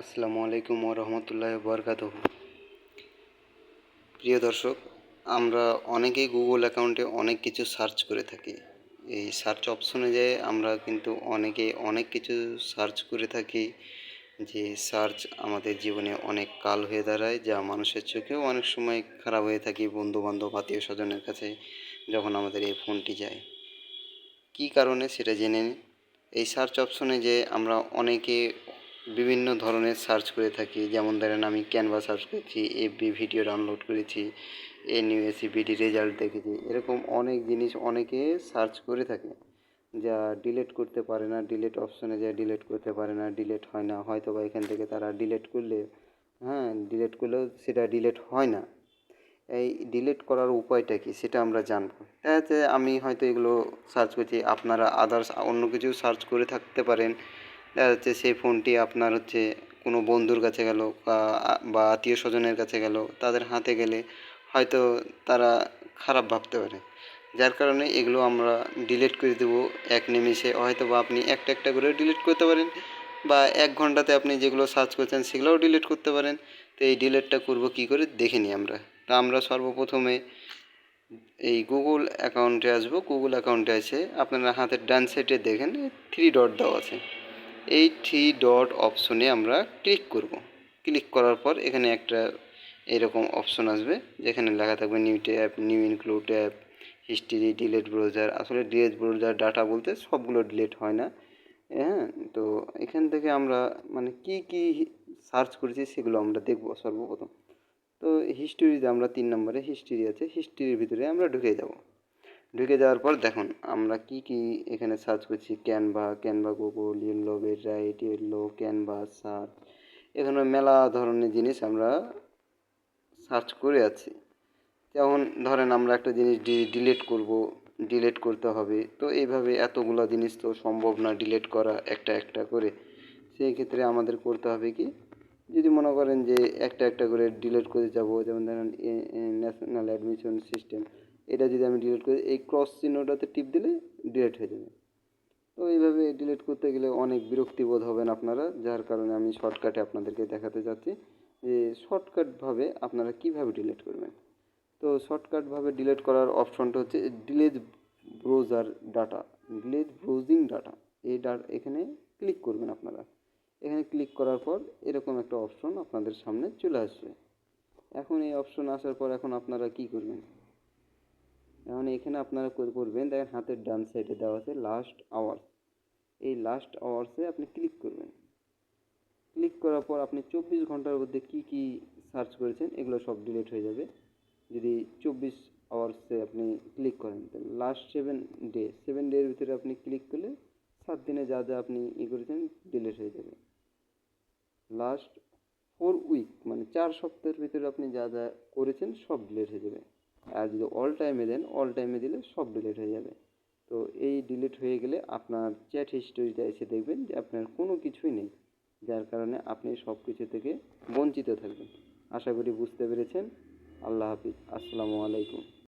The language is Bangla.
আসসালামু আলাইকুম ওয়া রাহমাতুল্লাহি ওয়া বারাকাতুহু। প্রিয় দর্শক, আমরা অনেকেই গুগল অ্যাকাউন্টে অনেক কিছু সার্চ করে থাকি। এই সার্চ অপশনে যেয়ে আমরা কিন্তু অনেকেই অনেক কিছু সার্চ করে থাকি, যে সার্চ আমাদের জীবনে অনেক কাল হয়ে দাঁড়ায়, যা মানুষের চোখেও অনেক সময় খারাপ হয়ে থাকে বন্ধুবান্ধব আত্মীয়স্বজনের কাছে যখন আমাদের এই ফোনটি যায়। কী কারণে সেটা জেনে নিন। এই সার্চ অপশনে যে আমরা অনেকে বিভিন্ন ধরনের সার্চ করে থাকি, যেমন ধরেন আমি ক্যানভা সার্চ করেছি, এফবি ভিডিও ডাউনলোড করেছি, এনইউএসসি রেজাল্ট দেখেছি, এরকম অনেক জিনিস অনেকে সার্চ করে থাকে, যা ডিলিট করতে পারে না। ডিলিট অপশনে যা ডিলিট করতে পারে না, ডিলিট হয় না, হয়তো বা এখান থেকে তারা ডিলিট করলে, ডিলিট করলেও সেটা ডিলিট হয় না। এই ডিলিট করার উপায়টা কী সেটা আমরা জানবো। দেখা যাচ্ছে আমি হয়তো এগুলো সার্চ করছি, আপনারা আদার্স অন্য কিছু সার্চ করে থাকতে পারেন। দেখা যাচ্ছে সেই ফোনটি আপনার হচ্ছে কোনো বন্ধুর কাছে গেল বা আত্মীয় স্বজনের কাছে গেল, তাদের হাতে গেলে হয়তো তারা খারাপ ভাবতে পারে, যার কারণে এগুলো আমরা ডিলিট করে দেবো এক নিমিষে। হয়তো বা আপনি একটা একটা করে ডিলিট করতে পারেন, বা 1 ঘন্টাতে আপনি যেগুলো সার্চ করছেন সেগুলোও ডিলিট করতে পারেন। তো এই ডিলিটটা করবো কী করে দেখে নিই আমরা। তা আমরা সর্বপ্রথমে এই গুগল অ্যাকাউন্টে আসবো। গুগল অ্যাকাউন্টে এসে আপনারা হাতের ডান সাইডে দেখেন 3 ডট দেওয়া আছে, এই 3 ডট অপশনে আমরা ক্লিক করব। ক্লিক করার পর এখানে একটা এরকম অপশন আসবে, যেখানে লেখা থাকবে new tab, new include tab, history, delete browser. আসলে ডিলিট ব্রাউজার ডাটা বলতে সবগুলো ডিলিট হয় না। হ্যাঁ, তো এখান থেকে আমরা মানে কি কি সার্চ করেছি সেগুলো আমরা দেখব সর্বপ্রথম। তো হিস্ট্রিতে আমরা 3 নম্বরে হিস্ট্রি আছে, হিস্ট্রির ভিতরে আমরা ঢুকে যাব। ঢুকে যাওয়ার পর দেখুন আমরা কি কি এখানে সার্চ করছি। Canva, Google, yellow, right, yellow, Canva search, এখানে মেলা ধরনের জিনিস আমরা সার্চ করে আছি। যেমন ধরেন আমরা একটা জিনিস ডিলিট করব, ডিলিট করতে হবে, তো এইভাবে এতগুলো জিনিস তো সম্ভব না ডিলিট করা একটা একটা করে। সেই ক্ষেত্রে আমাদের করতে হবে কি, যদি মনে করেন যে একটা একটা করে ডিলিট করে যাব, যেমন ধরেন ন্যাশনাল অ্যাডমিশন সিস্টেম, এটা যদি আমি ডিলিট করি, এই ক্রস চিহ্নটাতে টিপ দিলে ডিলিট হয়ে যাবে। তো এইভাবে ডিলিট করতে গেলে অনেক বিরক্তিবোধ হবেন আপনারা, যার কারণে আমি শর্টকাটে আপনাদেরকে দেখাতে চাচ্ছি যে শর্টকাটভাবে আপনারা কীভাবে ডিলিট করবেন। তো শর্টকাটভাবে ডিলিট করার অপশনটা হচ্ছে delete browser data, delete browsing data. এখানে ক্লিক করবেন আপনারা। এখানে ক্লিক করার পর এরকম একটা অপশন আপনাদের সামনে চলে আসবে। এখন এই অপশন আসার পর এখন আপনারা কি করবেন, এখন এখানে আপনারা করবেন, দেখেন হাতের ডান সাইডে দেওয়া আছে লাস্ট আওয়ার্স। এই লাস্ট আওয়ার্সে আপনি ক্লিক করবেন। ক্লিক করার পর আপনি 24 ঘন্টার মধ্যে কি কি সার্চ করেছেন এগুলো সব ডিলিট হয়ে যাবে। যদি 24 আওয়ার্সে আপনি ক্লিক করেন, তাহলে লাস্ট 7 ডে, 7 ডের ভিতরে আপনি ক্লিক করলে 7 দিনে যা যা আপনি করেছেন ডিলিট হয়ে যাবে। লাস্ট 4 উইক মানে 4 সপ্তাহের ভিতরে আপনি যা যা করেছেন সব ডিলিট হয়ে যাবে। আর যদি অল টাইমে দেন, অল টাইমে দিলে সব ডিলিট হয়ে যাবে। তো এই ডিলিট হয়ে গেলে আপনার চ্যাট হিস্টোরিটা এসে দেখবেন যে আপনার কোনো কিছুই নেই, যার কারণে আপনি সব কিছু থেকে বঞ্চিত থাকবেন। আশা করি বুঝতে পেরেছেন। আল্লাহ হাফিজ, আসসালামু আলাইকুম।